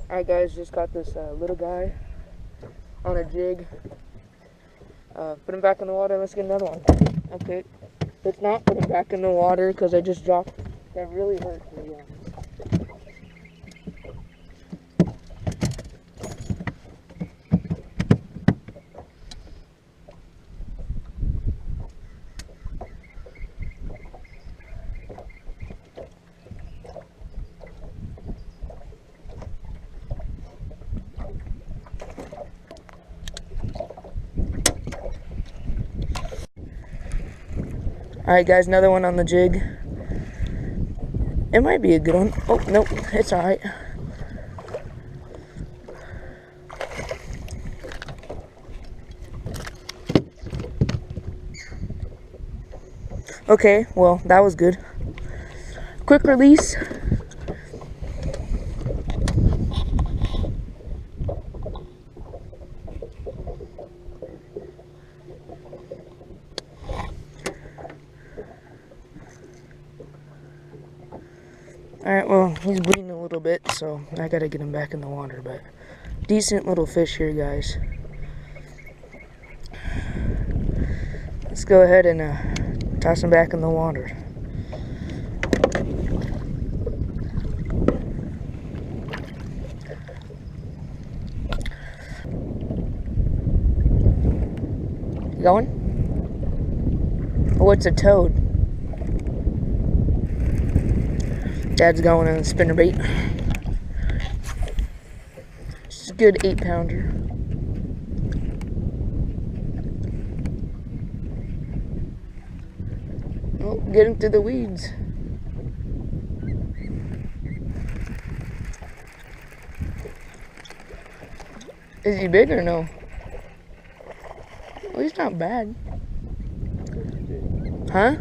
Alright guys, just got this little guy on a jig. Put him back in the water. Let's get another one. Okay. Let's not put him back in the water because I just dropped. That really hurt me. Alright guys, another one on the jig. It might be a good one. Oh, nope, it's alright. Okay, well, that was good. Quick release. Alright, well, he's bleeding a little bit, so I gotta get him back in the water, but decent little fish here, guys. Let's go ahead and toss him back in the water. You going? Oh, it's a toad. Dad's going on a spinnerbait. It's a good 8-pounder. Oh, getting through the weeds. Is he big or no? Well, he's not bad. Huh?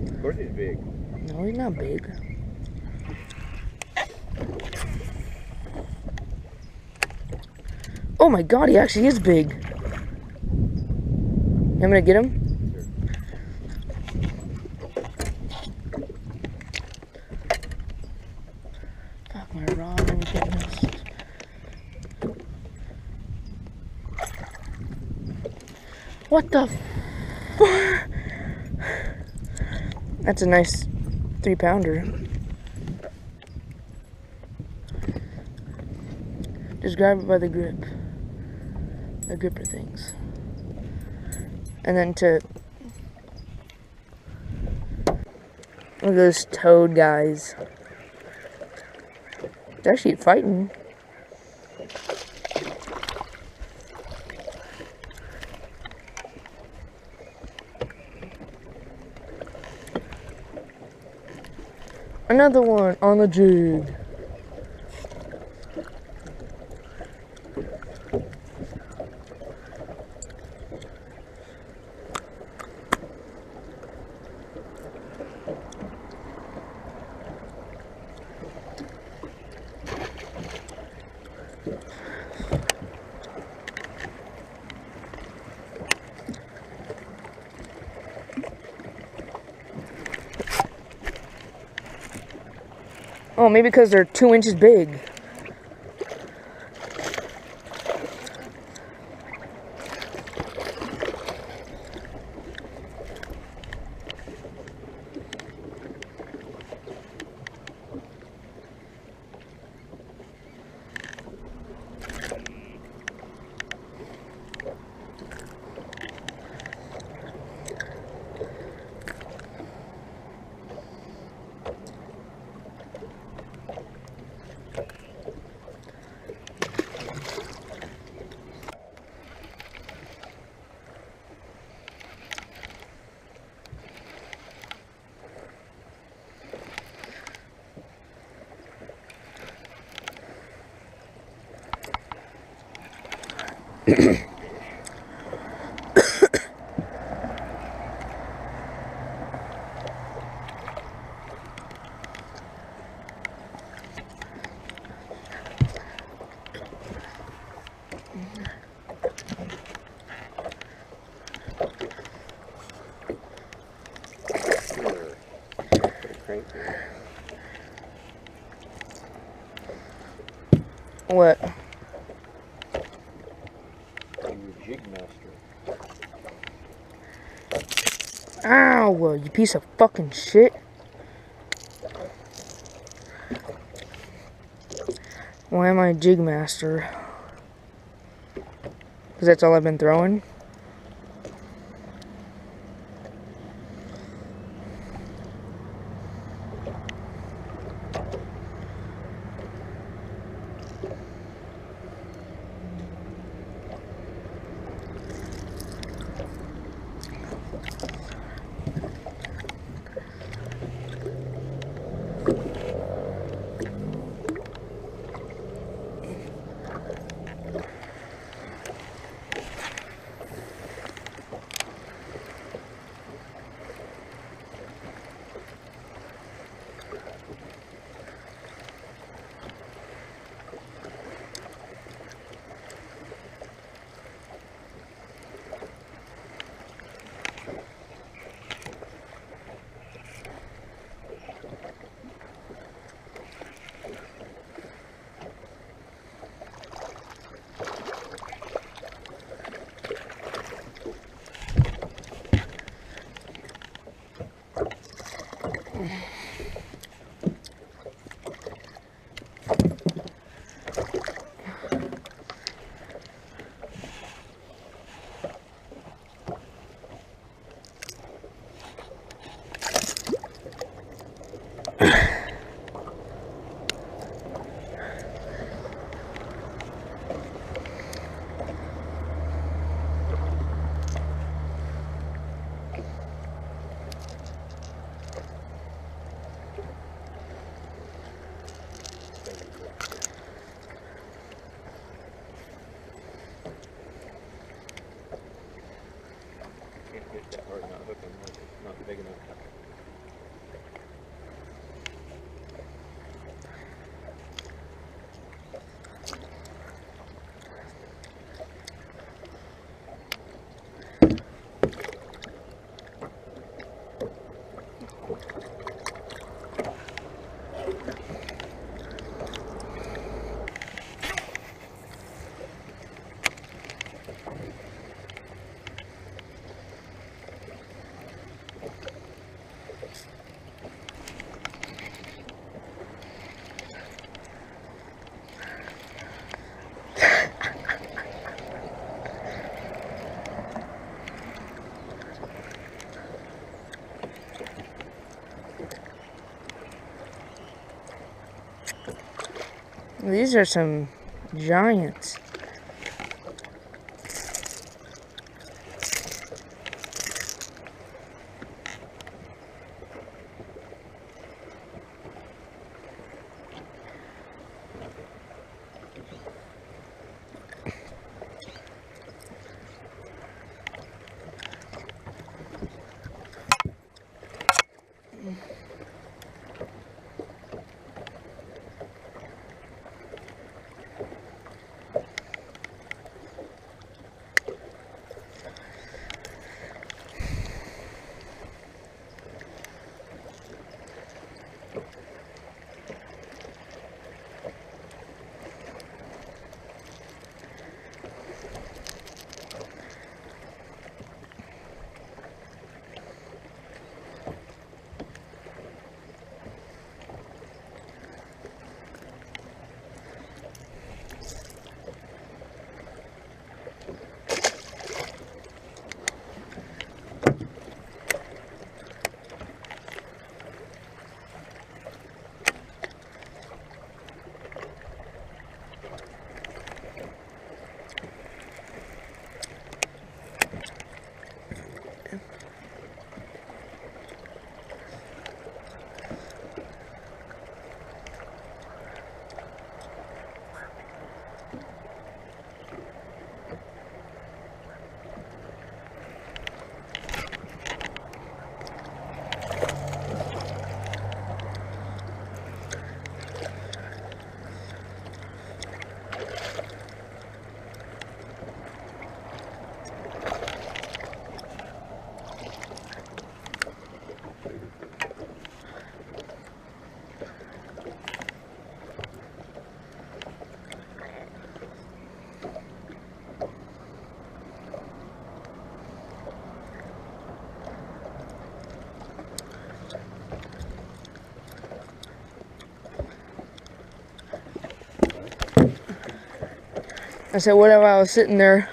Of course he's big. No, he's not big. Oh my god, he actually is big. I'm gonna get him. Fuck my rod, let me get this. What the f? That's a nice 3-pounder. Just grab it by the grip. The gripper things. And then to look at this toad, guys. It's actually fighting. Another one on the jig. Oh, maybe because they're 2 inches big. What? You're a jig master. Ow, you piece of fucking shit. Why am I a jig master? Because that's all I've been throwing. Can't get that hard, not hooking, not big enough. These are some giants. I said whatever. I was sitting there,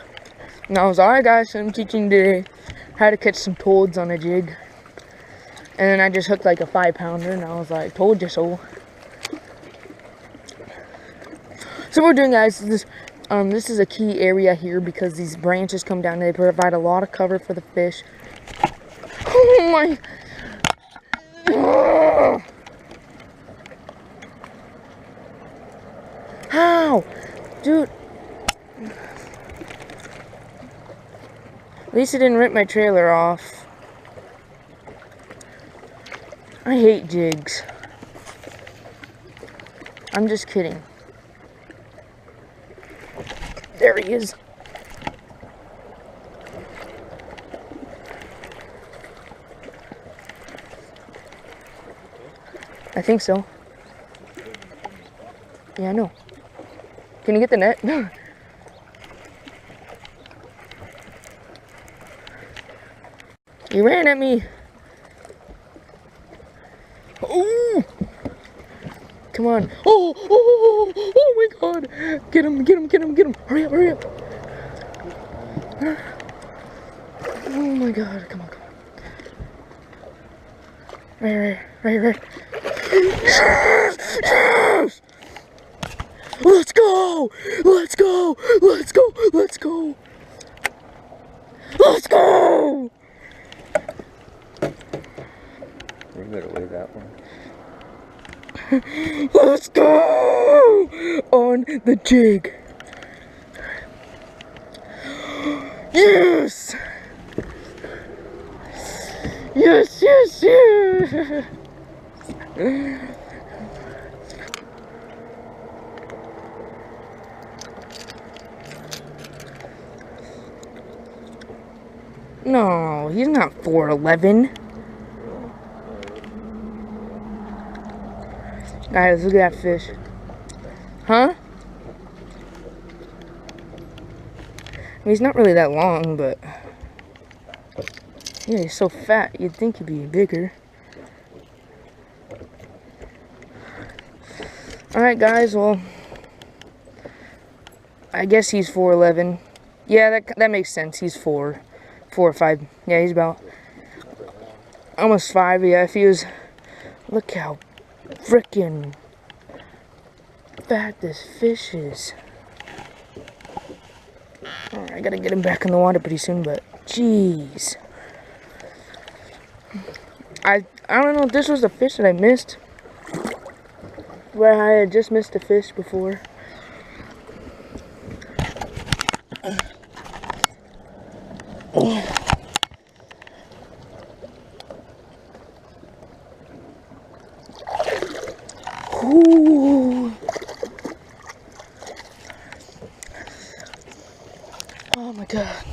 and I was alright, guys. So I'm teaching today how to catch some toads on a jig. And then I just hooked like a 5-pounder, and I was like, told you so. So what we're doing, guys, is this is a key area here because these branches come down and they provide a lot of cover for the fish. Oh my! How? Dude. At least it didn't rip my trailer off. I hate jigs. I'm just kidding. There he is. I think so. Yeah, I know. Can you get the net? He ran at me. Oh! Come on. Oh my God. Get him. Hurry up. Oh my God. Come on. Right. Yes! Let's go! You better weigh that one. Let's go! On the jig. Yes! Yes! No, he's not 4'11". Guys, look at that fish. Huh? I mean, he's not really that long, but yeah, he's so fat, you'd think he'd be bigger. Alright, guys, well, I guess he's 4'11". Yeah, that makes sense. He's 4 or 5. Yeah, he's about almost 5. Yeah, if he was, look how freaking fat this fish is. Alright, I gotta get him back in the water pretty soon, but jeez. I don't know if this was the fish that I missed, where I had just missed a fish before. Ooh. Oh my God.